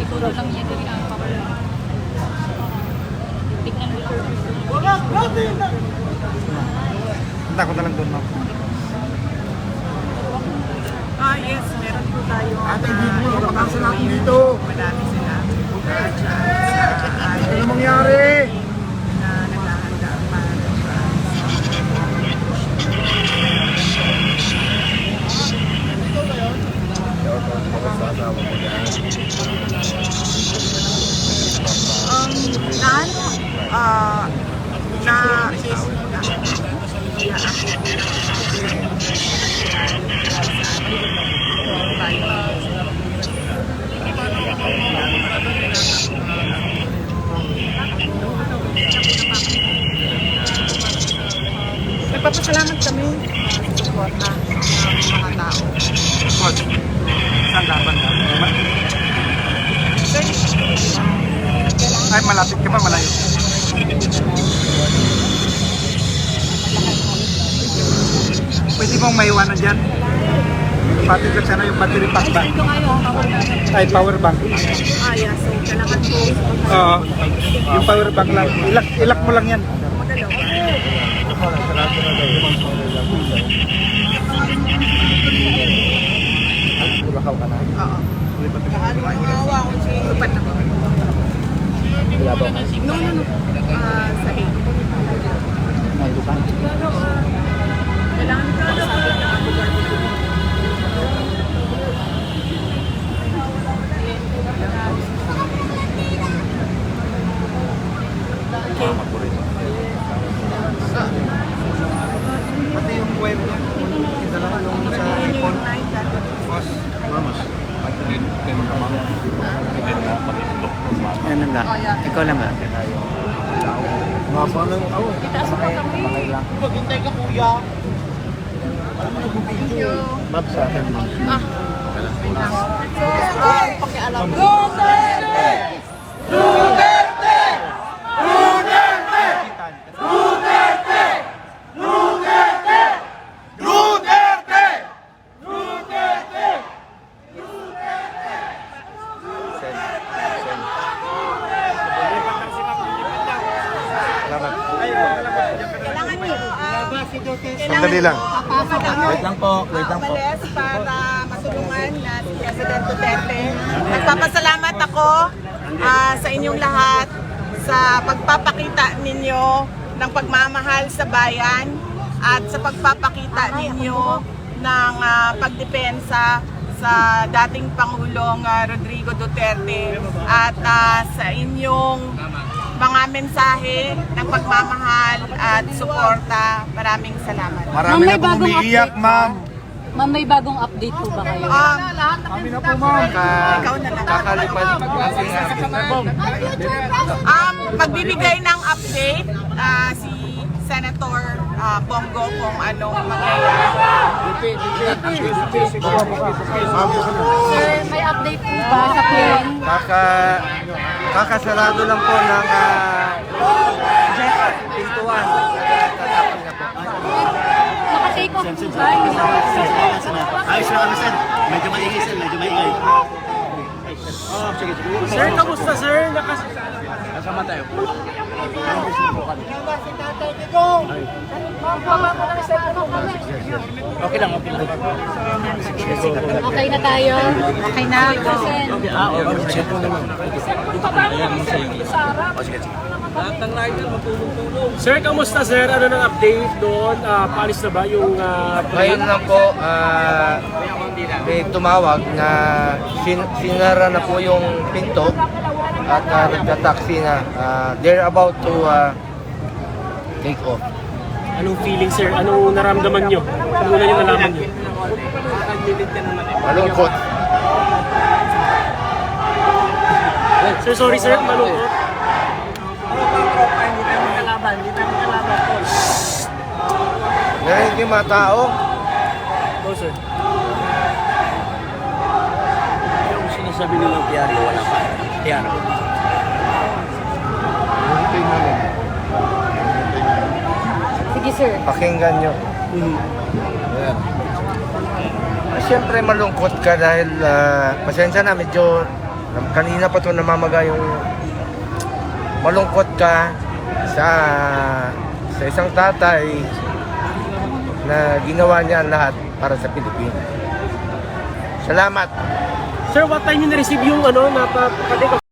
Ituro lang niya gawin ang power. Tignan mo lang. Punta ko na lang doon, ma'am. Yes, meron po tayo. Ate, hindi mo napakasa natin dito. Madami sila. Ano mangyari? Na naghahanda para na ano, nagpapasalamat kami sa suporta ng mga tao. Saan laban ka? Ay, malapit ka ba? Malayo? Pwede bang maiwanan dyan? Patid lang sana yung battery pack ba? Ito kayo, power bank. Ay, power bank. Yeah, so kailangan po Oo. Yung power bank lang. Ilak mo lang yan. magdalaw. Ulakaw ka na. Oo. Hawa ko si Lupat na. No. Sa 8. Kailangan ko sabi ng lugar ko. Pati yung web niya. Dalawa yung sa iPhone. Mas. Ano lang? Ikaw lang ba? Mapa ng ako. Itaas mo kami. Maghintay ka, kuya. Thank you. Map sa akin, ma'am. Pakialam. Kailangan niyo. Sandali lang. Wait lang po, wait lang po. Umalis para matulungan na si President Duterte. Nagpapasalamat ako sa inyong lahat sa pagpapakita ninyo ng pagmamahal sa bayan at sa pagpapakita ninyo ng pagdepensa sa dating Pangulong Rodrigo Duterte at sa inyong mga mensahe ng pagmamahal at suporta. Maraming salamat. Marami na pong umiiyak, ma'am. Ma'am, may bagong update po ba kayo? Kami na po, ma'am. Ikaw na lang. Kakalipad. Magbibigay ng update si Senator Bongo kung anong mangyayari. Sir, may update po ba sa plane? Kakasarado lang po ng pintuan. Tatapos na po. Naka-take off po ba? Ayos na kami, sir. Medyo maingay, sir. Medyo maingay. Sir, kamusta, sir? Kasama tayo. Okay lang, okay lang. Okay na tayo? Okay na. Sir, kamusta sir? Ano nang update doon? Paalis na ba yung Ngayon lang po, may tumawag na sinara na po yung pinto at nagta-taxi na. They're about to take off. anong feeling sir? Anong naramdaman nyo? Ano na yung nalaman nyo? Malungkot. Sir, sorry sir, malungkot. Ngayon yung mga tao, Oh, sir. yung sinasabi nilang diaryo, wala pa. Diaryo. Sige sir. Pakinggan nyo. Siyempre malungkot ka dahil pasensya na medyo Kanina pa to namamaga yung malungkot ka sa isang tatay na ginawa niya ang lahat para sa Pilipinas. Salamat. Sir, what time you na-receive yung napapakalik